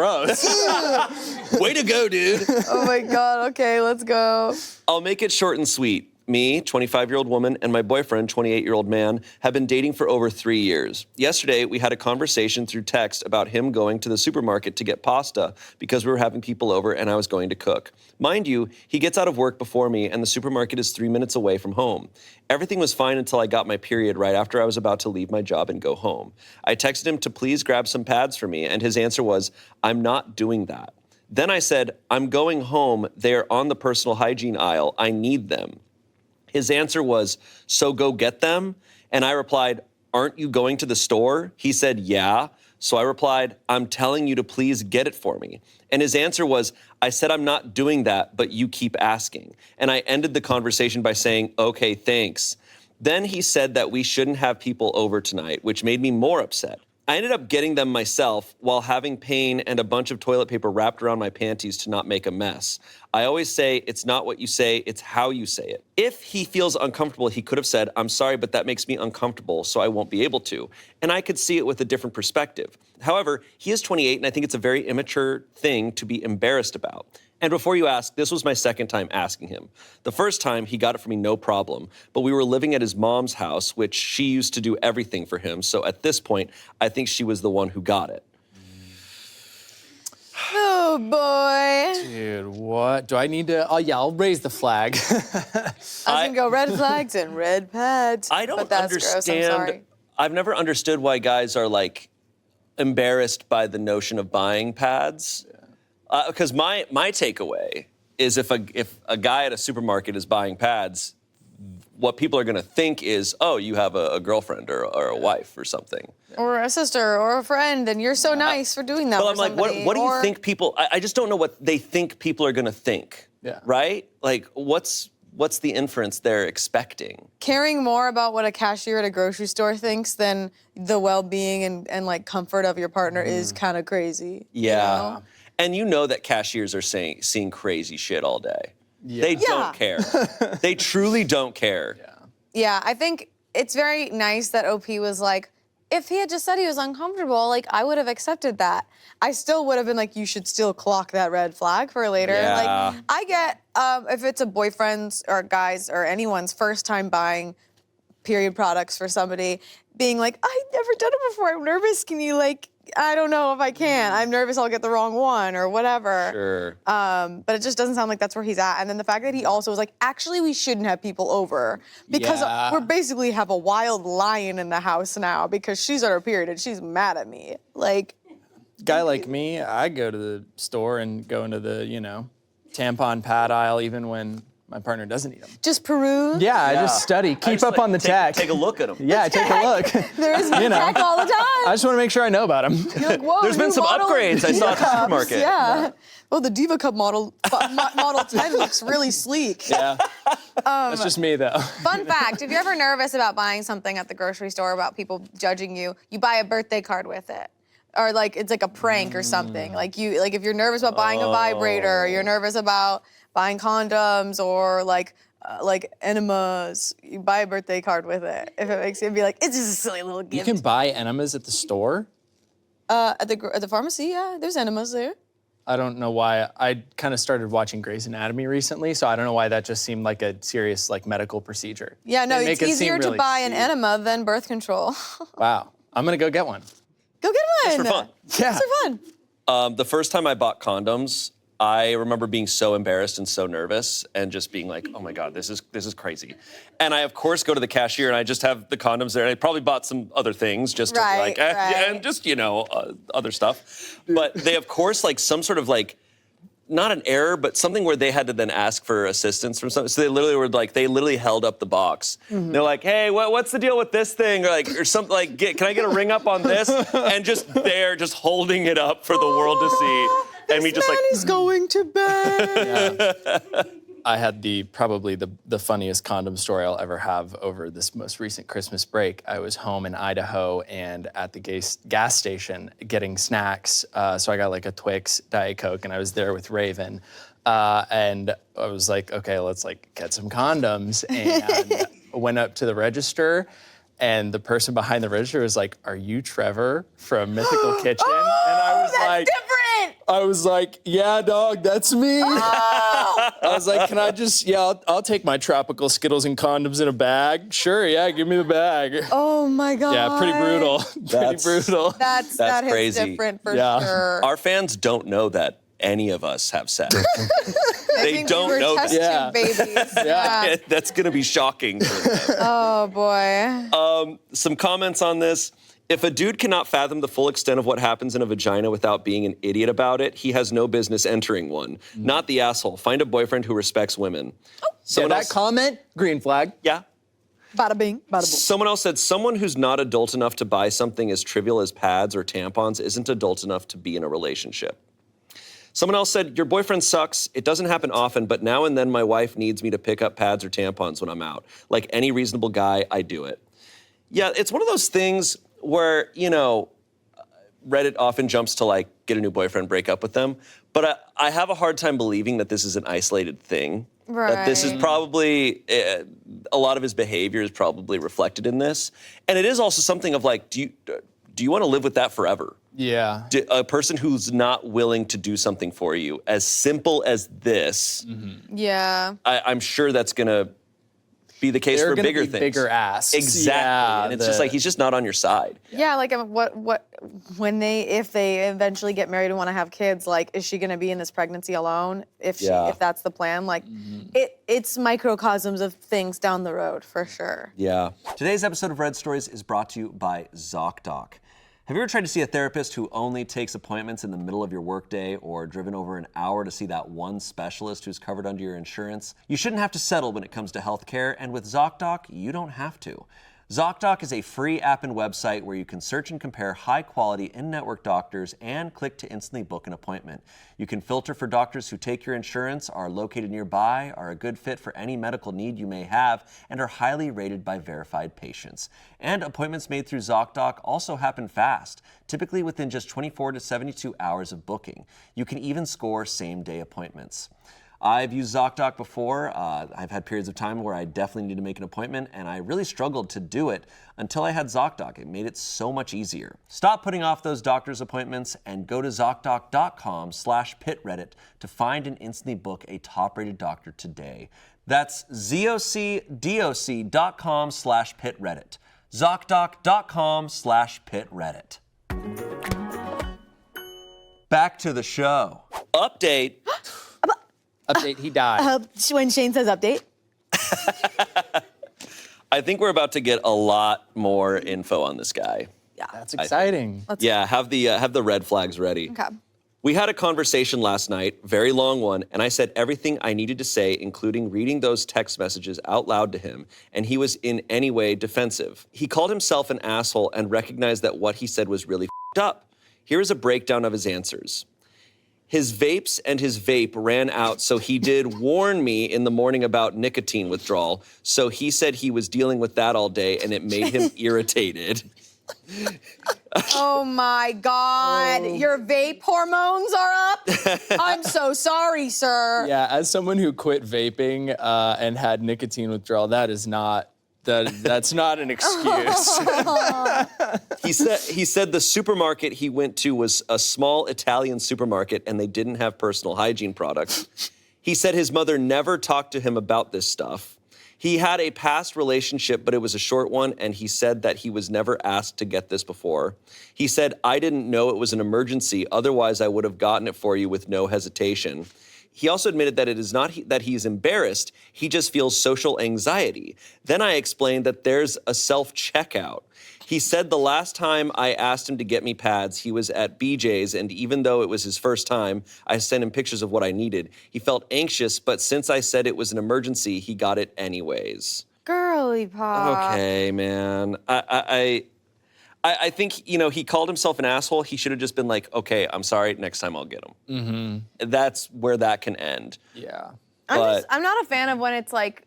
Gross. Way to go, dude. Oh my God, okay, let's go. I'll make it short and sweet. Me, 25-year-old woman, and my boyfriend, 28-year-old man, have been dating for over 3 years. Yesterday, we had a conversation through text about him going to the supermarket to get pasta because we were having people over and I was going to cook. Mind you, he gets out of work before me and the supermarket is 3 minutes away from home. Everything was fine until I got my period right after I was about to leave my job and go home. I texted him to please grab some pads for me, and his answer was, "I'm not doing that." Then I said, "I'm going home. They're on the personal hygiene aisle. I need them." His answer was, "So go get them?" And I replied, "Aren't you going to the store?" He said, "Yeah." So I replied, "I'm telling you to please get it for me." And his answer was, "I said I'm not doing that, but you keep asking." And I ended the conversation by saying, "Okay, thanks." Then he said that we shouldn't have people over tonight, which made me more upset. I ended up getting them myself while having pain and a bunch of toilet paper wrapped around my panties to not make a mess. I always say it's not what you say, it's how you say it. If he feels uncomfortable, he could have said, "I'm sorry, but that makes me uncomfortable, so I won't be able to." And I could see it with a different perspective. However, he is 28, and I think it's a very immature thing to be embarrassed about. And before you ask, this was my second time asking him. The first time, he got it for me no problem, but we were living at his mom's house, which she used to do everything for him, so at this point, I think she was the one who got it. Oh boy. Dude, what? Do I need to? Oh, yeah, I'll raise the flag. I was gonna go red flags and red pads. I don't but that's understand. Gross, I'm sorry. I've never understood why guys are like embarrassed by the notion of buying pads. Because my takeaway is if a guy at a supermarket is buying pads, what people are going to think is, oh, you have a girlfriend or a wife or something. Or a sister or a friend, and you're so nice for doing that. But I'm like, what do you think people? I just don't know what they think people are going to think. Yeah. Right? Like, what's the inference they're expecting? Caring more about what a cashier at a grocery store thinks than the well-being and like comfort of your partner is kind of crazy. Yeah. You know? And you know that cashiers are seeing crazy shit all day. Yeah. They don't care. They truly don't care. Yeah, I think it's very nice that OP was like, if he had just said he was uncomfortable, like, I would have accepted that. I still would have been like, you should still clock that red flag for later. Yeah. Like, I get, if it's a boyfriend's or guy's or anyone's first time buying period products for somebody, being like, I've never done it before, I'm nervous, can you like, I don't know if I can. I'm nervous I'll get the wrong one or whatever. Sure. But it just doesn't sound like that's where he's at. And then the fact that he also was like, actually, we shouldn't have people over because we're basically have a wild lion in the house now because she's on her period and she's mad at me. Like, Guy like me, I go to the store and go into the, tampon pad aisle even when my partner doesn't eat them. just peruse. Yeah, I just study, keep up on the tech. Take a look at them. Yeah, take a look. There is new tech all the time. I just want to make sure I know about them. You're like, whoa, There's been new some model upgrades I saw at the Diva supermarket. Cups, yeah. Oh, the Diva Cup model 10 looks really sleek. Yeah. That's just me, though. Fun fact, if you're ever nervous about buying something at the grocery store about people judging you, you buy a birthday card with it. Or like it's like a prank or something. Like if you're nervous about buying a vibrator, or you're nervous about buying condoms or like enemas, you buy a birthday card with it. If it makes you be like, it's just a silly little gift. You can buy enemas at the store? At the pharmacy, yeah, there's enemas there. I don't know why. I kind of started watching Grey's Anatomy recently, so I don't know why that just seemed like a serious medical procedure. Yeah, no, They it's make it easier seem to really buy an sweet. enema than birth control. Wow. I'm gonna go get one. Go get one. Just for fun. Yeah. Just for fun. The first time I bought condoms, I remember being so embarrassed and so nervous and just being like, oh my God, this is crazy. And I, of course, go to the cashier and I just have the condoms there. And I probably bought some other things just to Right. and just, other stuff. But they, of course, some sort of not an error, but something where they had to then ask for assistance from something. So they literally held up the box. Mm-hmm. They're like, hey, what's the deal with this thing? Or something can I get a ring up on this? And just holding it up for the world to see. And we This man is going to bed. I had probably the funniest condom story I'll ever have over this most recent Christmas break. I was home in Idaho and at the gas station getting snacks. So I got a Twix, Diet Coke, and I was there with Raven. And I was like, okay, let's get some condoms. And I went up to the register and the person behind the register was like, are you Trevor from Mythical Kitchen? And I was That's different. I was like, yeah, dog, that's me. I was like, can I just, I'll take my tropical Skittles and condoms in a bag. Sure, yeah, give me the bag. Oh my God. Yeah, pretty brutal. Pretty brutal. That hits crazy. different for Yeah. sure. Our fans don't know that any of us have sex. They think don't we were know test that. tube babies. Yeah. That's going to be shocking for them. Oh boy. Some comments on this. If a dude cannot fathom the full extent of what happens in a vagina without being an idiot about it, he has no business entering one. Not the asshole. Find a boyfriend who respects women. That comment, green flag. Yeah. Bada bing, bada boom. Someone else said, someone who's not adult enough to buy something as trivial as pads or tampons isn't adult enough to be in a relationship. Someone else said, your boyfriend sucks. It doesn't happen often, but now and then my wife needs me to pick up pads or tampons when I'm out. Like any reasonable guy, I do it. Yeah, it's one of those things where, Reddit often jumps to like, get a new boyfriend, break up with them. But I have a hard time believing that this is an isolated thing. Right. That this is probably, a lot of his behavior is probably reflected in this. And it is also something of like, do you want to live with that forever? Yeah. A person who's not willing to do something for you, as simple as this, Yeah. I'm sure that's going to be the case They're for gonna bigger be things. bigger asks. Exactly. Yeah, and it's just like, he's just not on your side. Yeah, like if they eventually get married and want to have kids, like, is she gonna be in this pregnancy alone? If that's the plan, like, it's microcosms of things down the road for sure. Yeah. Today's episode of Red Stories is brought to you by ZocDoc. Have you ever tried to see a therapist who only takes appointments in the middle of your workday, or driven over an hour to see that one specialist who's covered under your insurance? You shouldn't have to settle when it comes to healthcare, and with ZocDoc, you don't have to. ZocDoc is a free app and website where you can search and compare high-quality in-network doctors and click to instantly book an appointment. You can filter for doctors who take your insurance, are located nearby, are a good fit for any medical need you may have, and are highly rated by verified patients. And appointments made through ZocDoc also happen fast, typically within just 24 to 72 hours of booking. You can even score same-day appointments. I've used ZocDoc before. I've had periods of time where I definitely need to make an appointment, and I really struggled to do it until I had ZocDoc. It made it so much easier. Stop putting off those doctor's appointments and go to ZocDoc.com/pitreddit to find and instantly book a top-rated doctor today. That's ZocDoc.com/pitreddit. ZocDoc.com/pitreddit. Back to the show. Update. Update, he died. When Shane says update. I think we're about to get a lot more info on this guy. Yeah. That's exciting. Have the red flags ready. Okay. We had a conversation last night, very long one, and I said everything I needed to say, including reading those text messages out loud to him, and he was in any way defensive. He called himself an asshole and recognized that what he said was really f***ed up. Here is a breakdown of his answers. His vapes and his vape ran out, so he did warn me in the morning about nicotine withdrawal. So he said he was dealing with that all day, and it made him irritated. Oh my God, your vape hormones are up? I'm so sorry, sir. Yeah, as someone who quit vaping and had nicotine withdrawal, that's not an excuse. He said the supermarket he went to was a small Italian supermarket and they didn't have personal hygiene products. He said his mother never talked to him about this stuff. He had a past relationship, but it was a short one, and he said that he was never asked to get this before. He said, I didn't know it was an emergency, otherwise I would have gotten it for you with no hesitation. He also admitted that it is not that he's embarrassed, he just feels social anxiety. Then I explained that there's a self-checkout. He said the last time I asked him to get me pads, he was at BJ's, and even though it was his first time, I sent him pictures of what I needed. He felt anxious, but since I said it was an emergency, he got it anyways. Girly pop. Okay, man. I think, he called himself an asshole. He should have just been like, okay, I'm sorry, next time I'll get him. Mm-hmm. That's where that can end. Yeah. I'm not a fan of when it's like,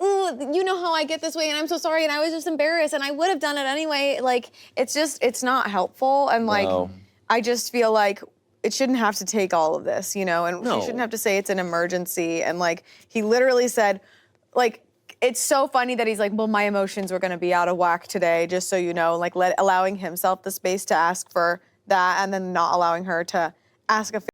ooh, you know how I get this way and I'm so sorry and I was just embarrassed and I would have done it anyway. Like, it's not helpful. And like, No. I just feel like it shouldn't have to take all of this, and No. he shouldn't have to say it's an emergency. And like, he literally said, like, it's so funny that he's like, well, my emotions were gonna be out of whack today, just so you know, like allowing himself the space to ask for that and then not allowing her to ask a